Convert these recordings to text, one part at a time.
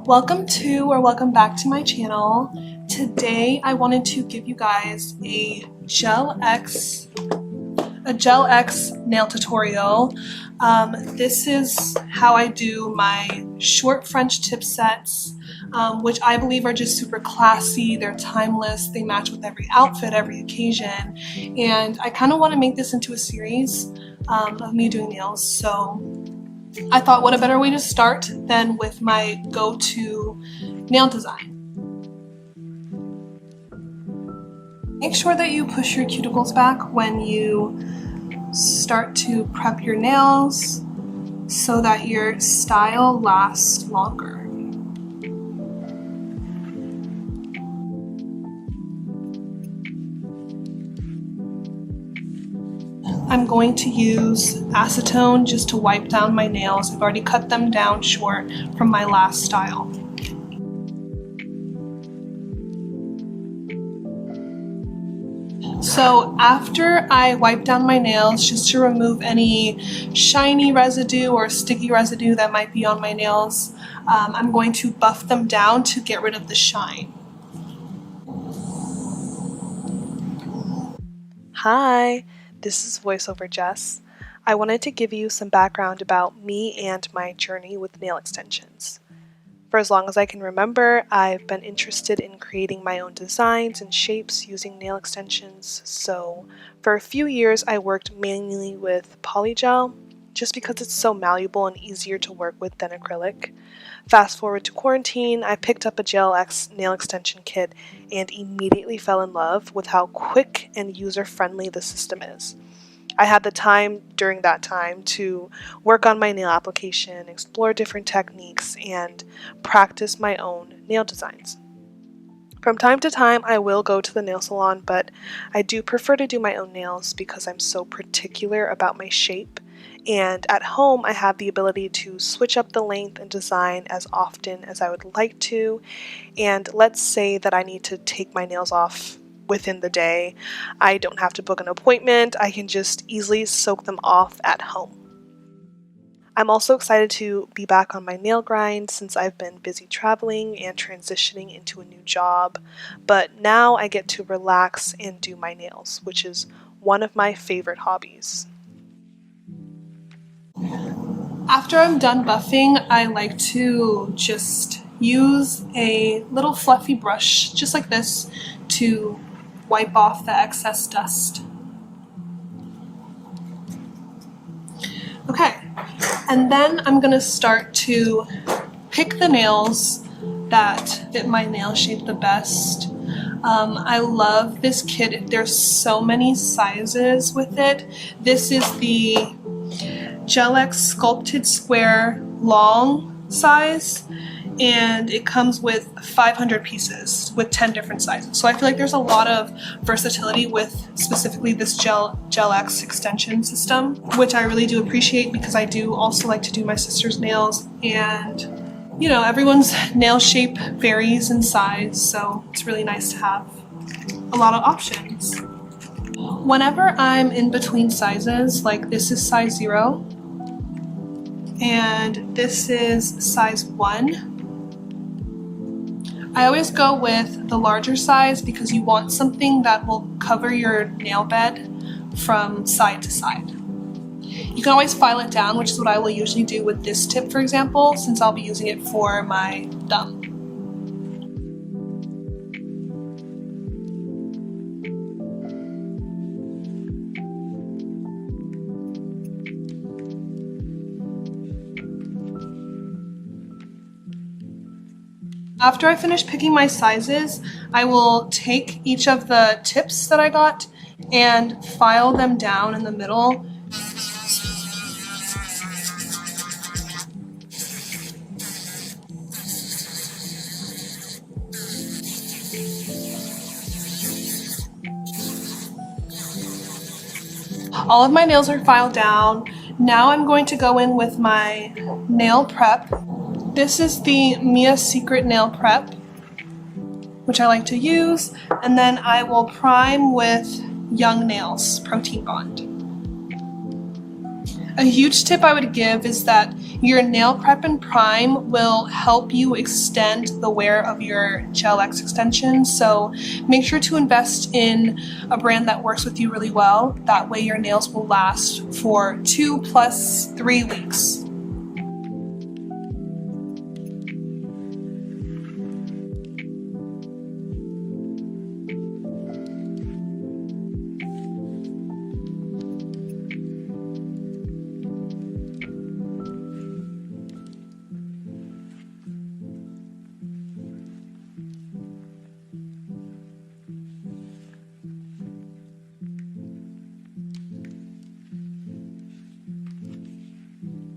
Welcome back to my channel. Today I wanted to give you guys a Gel X nail tutorial. This is how I do my short French tip sets, which I believe are just super classy. They're timeless, they match with every outfit, every occasion, and I kind of want to make this into a series of me doing nails. So I thought, what a better way to start than with my go-to nail design. Make sure that you push your cuticles back when you start to prep your nails so that your style lasts longer. I'm going to use acetone just to wipe down my nails. I've already cut them down short from my last style. So after I wipe down my nails, just to remove any shiny residue or sticky residue that might be on my nails, I'm going to buff them down to get rid of the shine. Hi, this is VoiceOver Jess. I wanted to give you some background about me and my journey with nail extensions. For as long as I can remember, I've been interested in creating my own designs and shapes using nail extensions, so for a few years I worked mainly with polygel, just because it's so malleable and easier to work with than acrylic. Fast forward to quarantine, I picked up a Gel X nail extension kit and immediately fell in love with how quick and user-friendly the system is. I had the time during that time to work on my nail application, explore different techniques, and practice my own nail designs. From time to time, I will go to the nail salon, but I do prefer to do my own nails because I'm so particular about my shape. And at home, I have the ability to switch up the length and design as often as I would like to. And let's say that I need to take my nails off within the day. I don't have to book an appointment. I can just easily soak them off at home. I'm also excited to be back on my nail grind since I've been busy traveling and transitioning into a new job, but now I get to relax and do my nails, which is one of my favorite hobbies. After I'm done buffing, I like to just use a little fluffy brush, just like this, to wipe off the excess dust. Okay, and then I'm going to start to pick the nails that fit my nail shape the best. I love this kit. There's so many sizes with it. This is the Gel X Sculpted Square long size, and it comes with 500 pieces with 10 different sizes. So I feel like there's a lot of versatility with specifically this Gel X extension system, which I really do appreciate because I do also like to do my sister's nails, and you know, everyone's nail shape varies in size, so it's really nice to have a lot of options. Whenever I'm in between sizes, like this is size 0 and this is size 1, I always go with the larger size because you want something that will cover your nail bed from side to side. You can always file it down, which is what I will usually do with this tip, for example, since I'll be using it for my thumb. After I finish picking my sizes, I will take each of the tips that I got and file them down in the middle. All of my nails are filed down. Now I'm going to go in with my nail prep. This is the Mia Secret Nail Prep, which I like to use, and then I will prime with Young Nails Protein Bond. A huge tip I would give is that your nail prep and prime will help you extend the wear of your gel X extensions. So make sure to invest in a brand that works with you really well. That way your nails will last for 2 plus 3 weeks.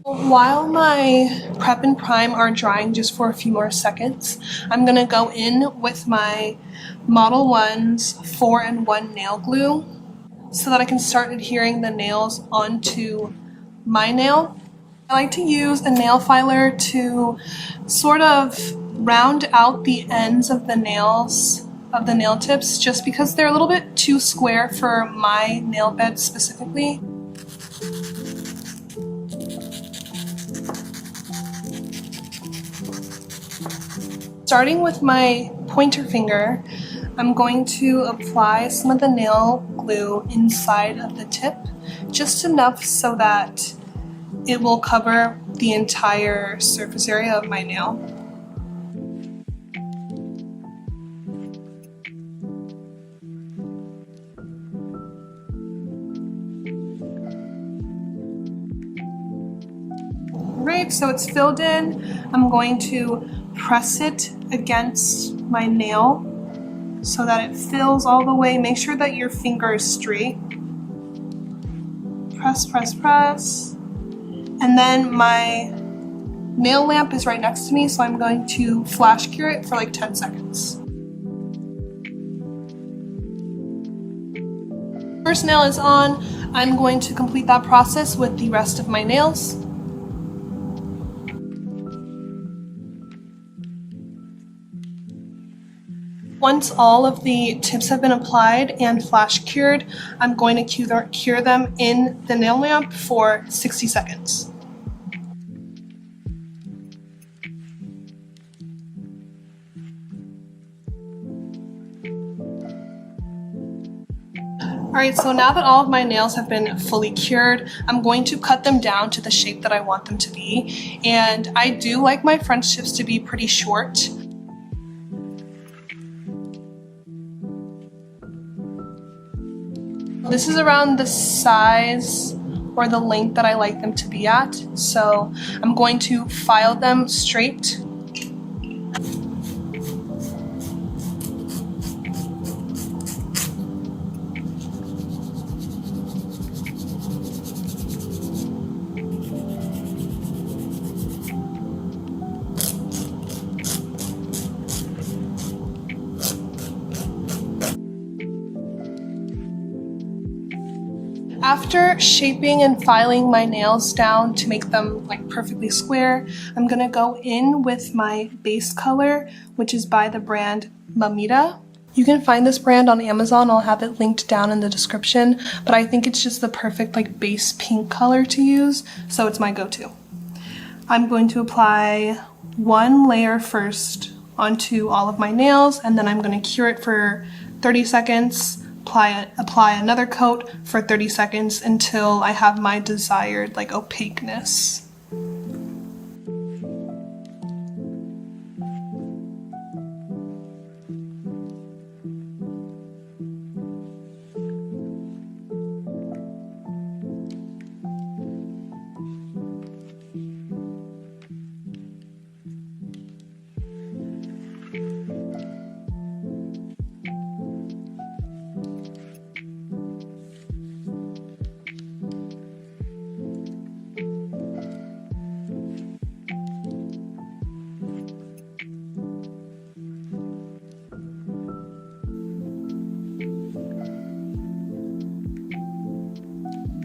While my prep and prime are drying just for a few more seconds, I'm gonna go in with my Model 1's 4-in-1 nail glue so that I can start adhering the nails onto my nail. I like to use a nail filer to sort of round out the ends of the nails of the nail tips just because they're a little bit too square for my nail bed specifically. Starting with my pointer finger, I'm going to apply some of the nail glue inside of the tip, just enough so that it will cover the entire surface area of my nail. Right, so it's filled in. I'm going to press it against my nail so that it fills all the way. Make sure that your finger is straight. Press, press, press. And then my nail lamp is right next to me, so I'm going to flash cure it for like 10 seconds. First nail is on. I'm going to complete that process with the rest of my nails. Once all of the tips have been applied and flash cured, I'm going to cure them in the nail lamp for 60 seconds. Alright, so now that all of my nails have been fully cured, I'm going to cut them down to the shape that I want them to be. And I do like my French tips to be pretty short. This is around the size or the length that I like them to be at. So I'm going to file them straight. After shaping and filing my nails down to make them like perfectly square, I'm gonna go in with my base color, which is by the brand Mamita. You can find this brand on Amazon. I'll have it linked down in the description, but I think it's just the perfect like base pink color to use, so it's my go-to. I'm going to apply one layer first onto all of my nails, and then I'm going to cure it for 30 seconds, apply another coat for 30 seconds until I have my desired like opaqueness.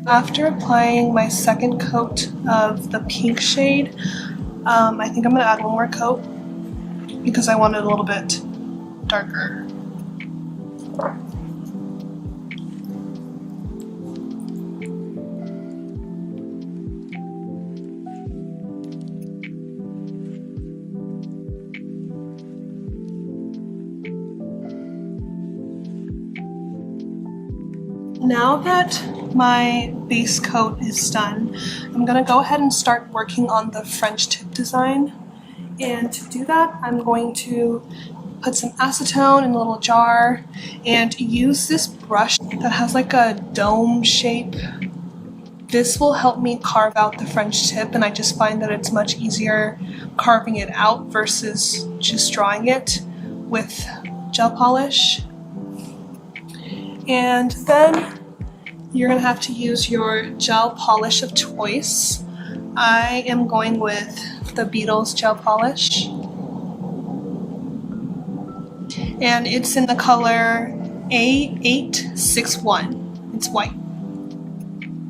After applying my second coat of the pink shade, I think I'm going to add one more coat because I want it a little bit darker. now that my base coat is done, I'm gonna go ahead and start working on the French tip design. And to do that, I'm going to put some acetone in a little jar and use this brush that has like a dome shape. This will help me carve out the French tip, and I just find that it's much easier carving it out versus just drawing it with gel polish. And then you're gonna have to use your gel polish of choice. I am going with the Beetles gel polish, and it's in the color A861. It's white.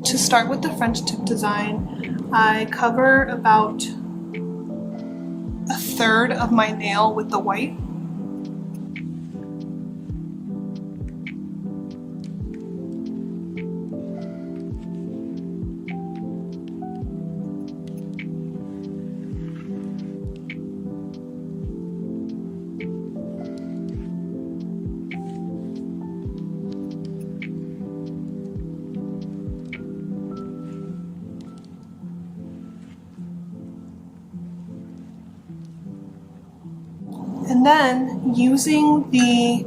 To start with the French tip design, I cover about a third of my nail with the white. And then, using the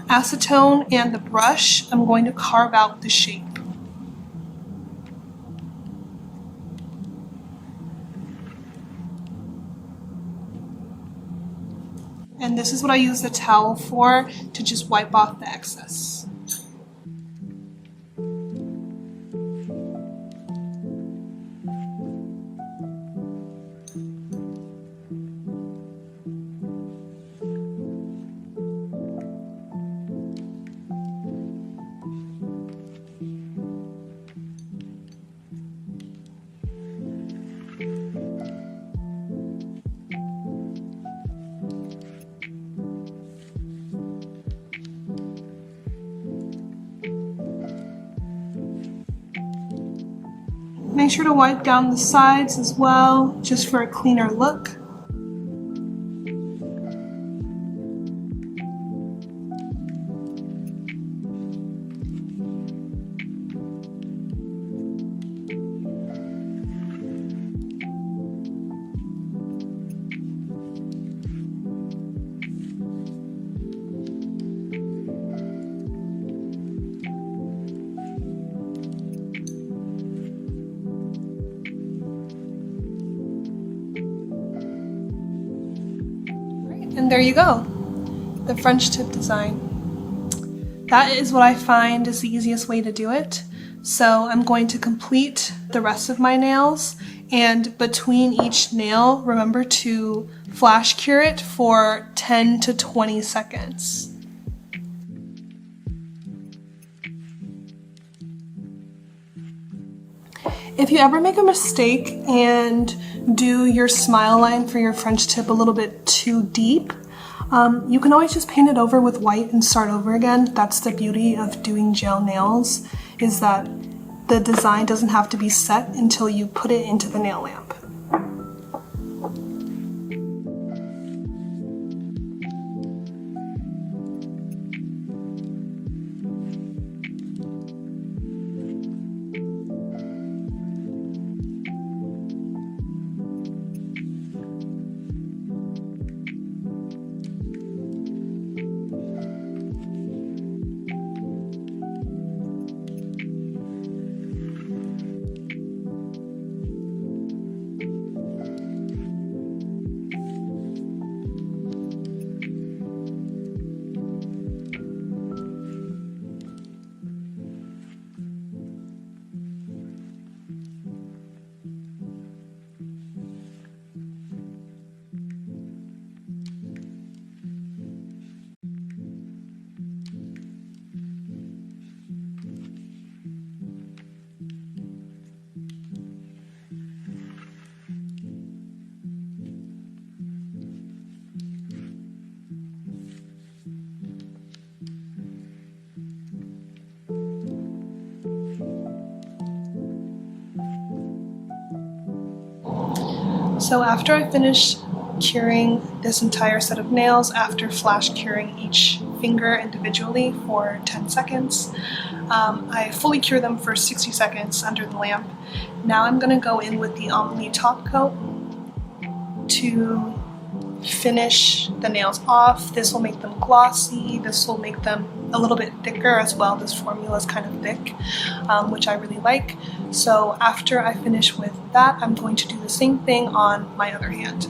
acetone and the brush, I'm going to carve out the shape. And this is what I use the towel for, to just wipe off the excess. Make sure to wipe down the sides as well, just for a cleaner look. And there you go, the French tip design. That is what I find is the easiest way to do it. So I'm going to complete the rest of my nails, and between each nail, remember to flash cure it for 10 to 20 seconds. If you ever make a mistake and do your smile line for your French tip a little bit too deep, you can always just paint it over with white and start over again. That's the beauty of doing gel nails, is that the design doesn't have to be set until you put it into the nail lamp. So after I finish curing this entire set of nails, after flash curing each finger individually for 10 seconds, I fully cure them for 60 seconds under the lamp. Now I'm going to go in with the Omni top coat to finish the nails off. This will make them glossy. This will make them a little bit thicker as well. This formula is kind of thick, which I really like. So after I finish with that, I'm going to do the same thing on my other hand.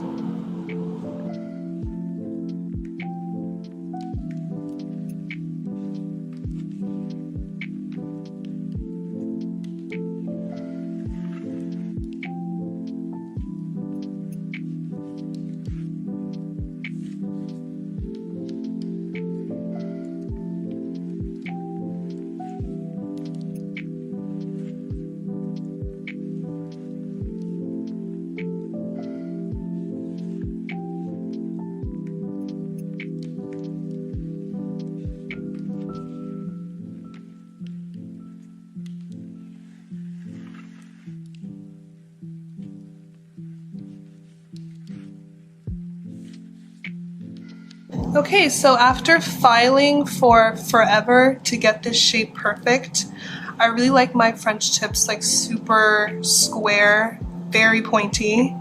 Okay, so after filing for forever to get this shape perfect, I really like my French tips like super square, very pointy.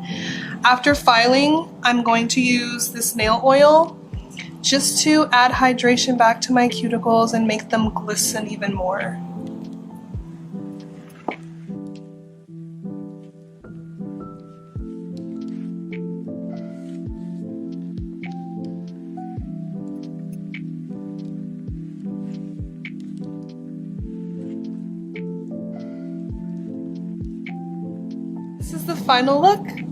After filing, I'm going to use this nail oil just to add hydration back to my cuticles and make them glisten even more. This is the final look.